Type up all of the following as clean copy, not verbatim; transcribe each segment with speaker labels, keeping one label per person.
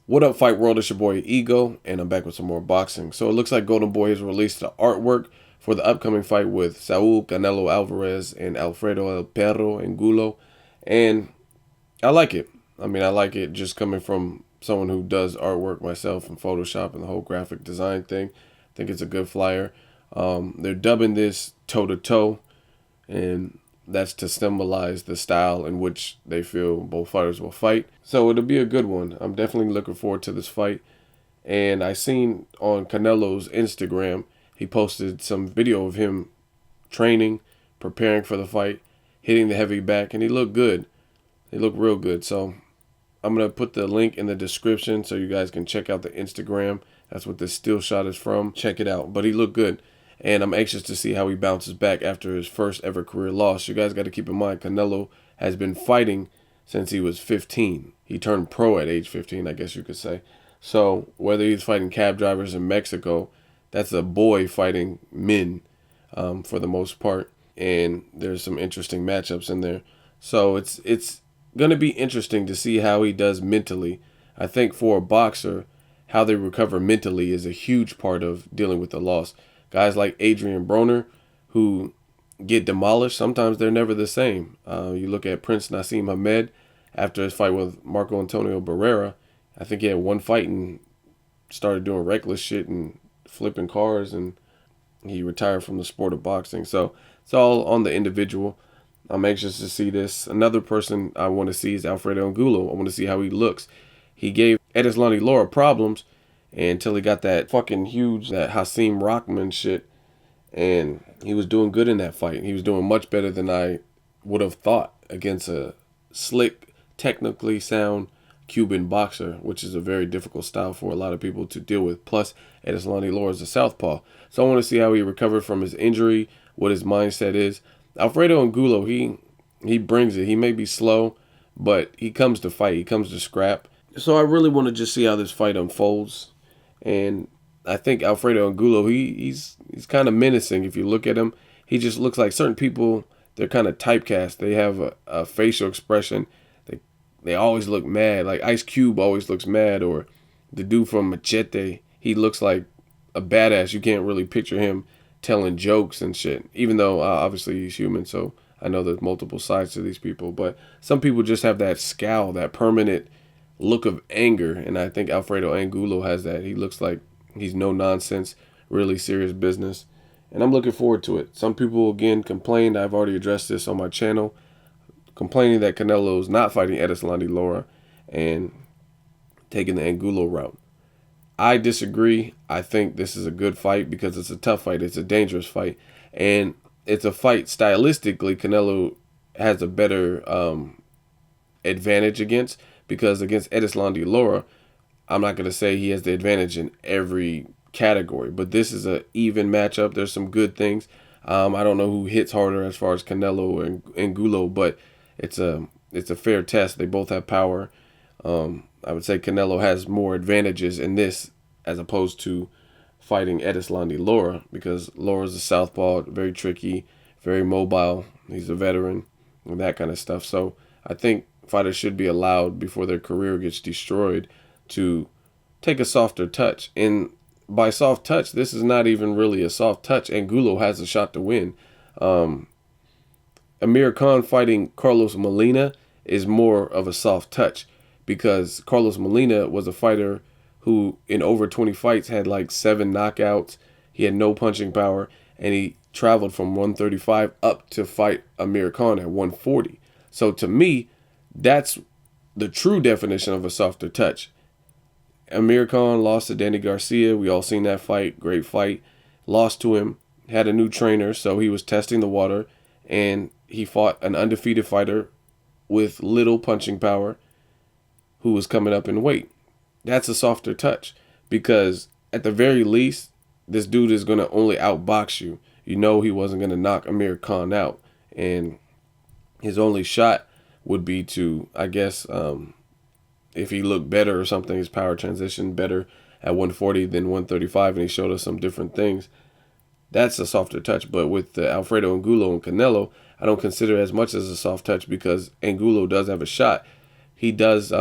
Speaker 1: What up, Fight World? It's your boy Ego, and I'm back with some more boxing. So it looks like Golden Boy has released the artwork for the upcoming fight with Saul Canelo Alvarez and Alfredo El Perro Angulo, and I like it. I mean, I like it just coming from someone who does artwork myself and Photoshop and the whole graphic design thing. I think it's a good flyer. They're dubbing this toe-to-toe, and that's to symbolize the style in which they feel both fighters will fight. So it'll be a good one. I'm definitely looking forward to this fight. And I seen on Canelo's Instagram, he posted some video of him training, preparing for the fight, hitting the heavy back, and he looked good. He looked real good. So I'm going to put the link in the description so you guys can check out the Instagram. That's what this still shot is from. Check it out. But he looked good. And I'm anxious to see how he bounces back after his first ever career loss. You guys got to keep in mind, Canelo has been fighting since he was 15. He turned pro at age 15, I guess you could say. So whether he's fighting cab drivers in Mexico, that's a boy fighting men for the most part. And there's some interesting matchups in there. So it's going to be interesting to see how he does mentally. I think for a boxer, how they recover mentally is a huge part of dealing with the loss. Guys like Adrian Broner, who get demolished, sometimes they're never the same. You look at Prince Nassim Hamed after his fight with Marco Antonio Barrera. I think he had one fight and started doing reckless shit and flipping cars, and he retired from the sport of boxing. So it's all on the individual. I'm anxious to see this. Another person I want to see is Alfredo Angulo. I want to see how he looks. He gave Edeslani Laura problems until he got that fucking huge, that Hasim Rockman shit. And he was doing good in that fight. He was doing much better than I would have thought against a slick, technically sound Cuban boxer, which is a very difficult style for a lot of people to deal with. Plus, Edeslani Laura is a southpaw. So I want to see how he recovered from his injury, what his mindset is. Alfredo Angulo, he brings it. He may be slow, but he comes to fight. He comes to scrap. So I really want to just see how this fight unfolds. And I think Alfredo Angulo, he's kind of menacing. If you look at him, he just looks like certain people, they're kind of typecast. They have a facial expression. They always look mad. Like Ice Cube always looks mad, or the dude from Machete, he looks like a badass. You can't really picture him telling jokes and shit, even though obviously he's human, so I know there's multiple sides to these people. But some people just have that scowl, that permanent look of anger, and I think Alfredo Angulo has that. He looks like he's no nonsense, really serious business, and I'm looking forward to it. Some people, again, complained, I've already addressed this on my channel, complaining that Canelo's not fighting Edeslani Laura and taking the Angulo route. I disagree. I think this is a good fight because it's a tough fight. It's a dangerous fight, and it's a fight stylistically Canelo has a better advantage against, because against Edeslani Laura, I'm not going to say he has the advantage in every category, but this is an even matchup. There's some good things. I don't know who hits harder as far as Canelo and Angulo, but it's a fair test. They both have power. I would say Canelo has more advantages in this as opposed to fighting Edeslani Laura, because Laura's a southpaw, very tricky, very mobile. He's a veteran and that kind of stuff. So I think fighters should be allowed, before their career gets destroyed, to take a softer touch. And by soft touch, this is not even really a soft touch. Angulo has a shot to win. Amir Khan fighting Carlos Molina is more of a soft touch, because Carlos Molina was a fighter who in over 20 fights had like 7 knockouts. He had no punching power, and he traveled from 135 up to fight Amir Khan at 140. So to me, that's the true definition of a softer touch. Amir Khan lost to Danny Garcia. We all seen that fight. Great fight. Lost to him. Had a new trainer, so he was testing the water, and he fought an undefeated fighter with little punching power who was coming up in weight. That's a softer touch, because at the very least, this dude is going to only outbox you. You know he wasn't going to knock Amir Khan out, and his only shot would be to, I guess, if he looked better or something, his power transition better at 140 than 135, and he showed us some different things. That's a softer touch. But with the Alfredo Angulo and Canelo, I don't consider it as much as a soft touch, because Angulo does have a shot. He does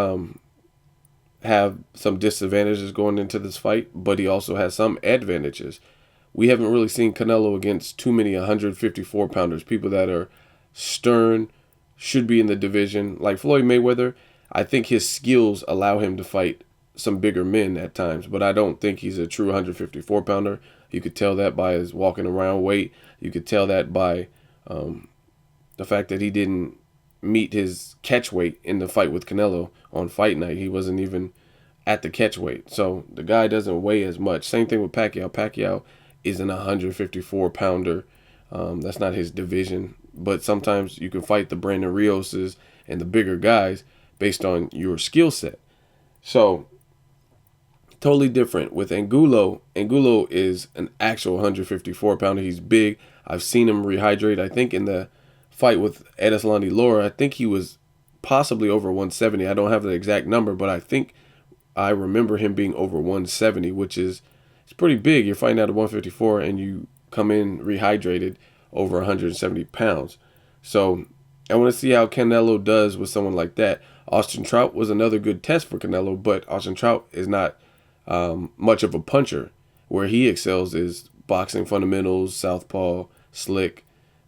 Speaker 1: have some disadvantages going into this fight, but he also has some advantages. We haven't really seen Canelo against too many 154 pounders, people that are stern, should be in the division. Like Floyd Mayweather, I think his skills allow him to fight some bigger men at times, but I don't think he's a true 154 pounder. You could tell that by his walking around weight. You could tell that by the fact that he didn't meet his catch weight in the fight with Canelo on fight night. He wasn't even at the catch weight. So the guy doesn't weigh as much. Same thing with Pacquiao. Pacquiao isn't a 154 pounder. That's not his division. But sometimes you can fight the Brandon Rioses and the bigger guys based on your skill set. So totally different with Angulo. Angulo is an actual 154 pounder. He's big. I've seen him rehydrate. I think in the fight with Edeslandi Lara, I think he was possibly over 170. I don't have the exact number, but I think I remember him being over 170, which is it's pretty big. You're fighting out at 154 and you come in rehydrated over 170 pounds. So I want to see how Canelo does with someone like that. Austin Trout was another good test for Canelo, but Austin Trout is not much of a puncher. Where he excels is boxing fundamentals, southpaw, slick,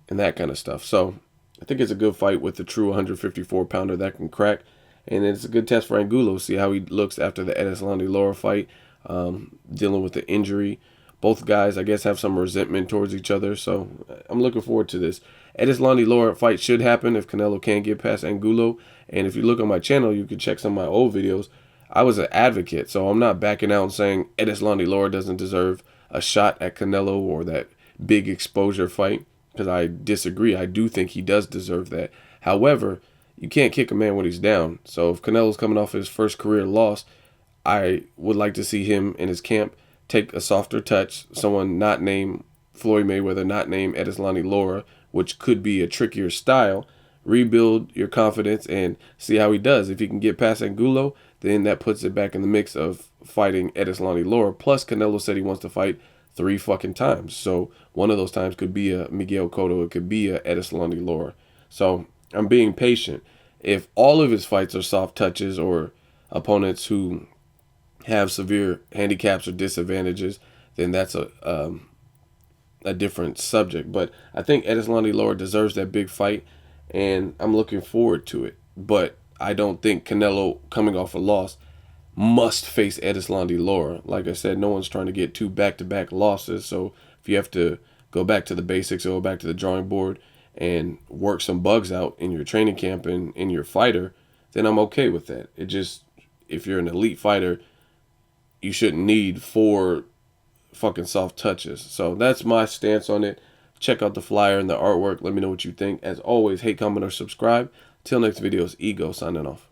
Speaker 1: and that kind of stuff. So I think it's a good fight with the true 154 pounder that can crack. And it's a good test for Angulo, see how he looks after the Edeslandi Lara fight, dealing with the injury. Both guys, I guess, have some resentment towards each other, so I'm looking forward to this. Edeslandi Lara fight should happen if Canelo can get past Angulo. And if you look on my channel, you can check some of my old videos. I was an advocate, so I'm not backing out and saying Edeslandi Lara doesn't deserve a shot at Canelo or that big exposure fight, because I disagree. I do think he does deserve that. However, you can't kick a man when he's down. So if Canelo's coming off his first career loss, I would like to see him in his camp take a softer touch, someone not named Floyd Mayweather, not named Edeslandi Lara, which could be a trickier style. Rebuild your confidence and see how he does. If he can get past Angulo, then that puts it back in the mix of fighting Edeslandi Lara. Plus, Canelo said he wants to fight 3 fucking times. So one of those times could be a Miguel Cotto. It could be a Edeslandi Lara. So I'm being patient. If all of his fights are soft touches or opponents who have severe handicaps or disadvantages, then that's a different subject. But I think Edeslandi Lara deserves that big fight, and I'm looking forward to it. But I don't think Canelo, coming off a loss, must face Edeslandi Lara. Like I said, no one's trying to get 2 back-to-back losses. So if you have to go back to the basics or go back to the drawing board and work some bugs out in your training camp and in your fighter, then I'm okay with that. It just, if you're an elite fighter, you shouldn't need 4 fucking soft touches. So that's my stance on it. Check out the flyer and the artwork. Let me know what you think. As always, hate, comment, or subscribe. Till next video, it's Ego signing off.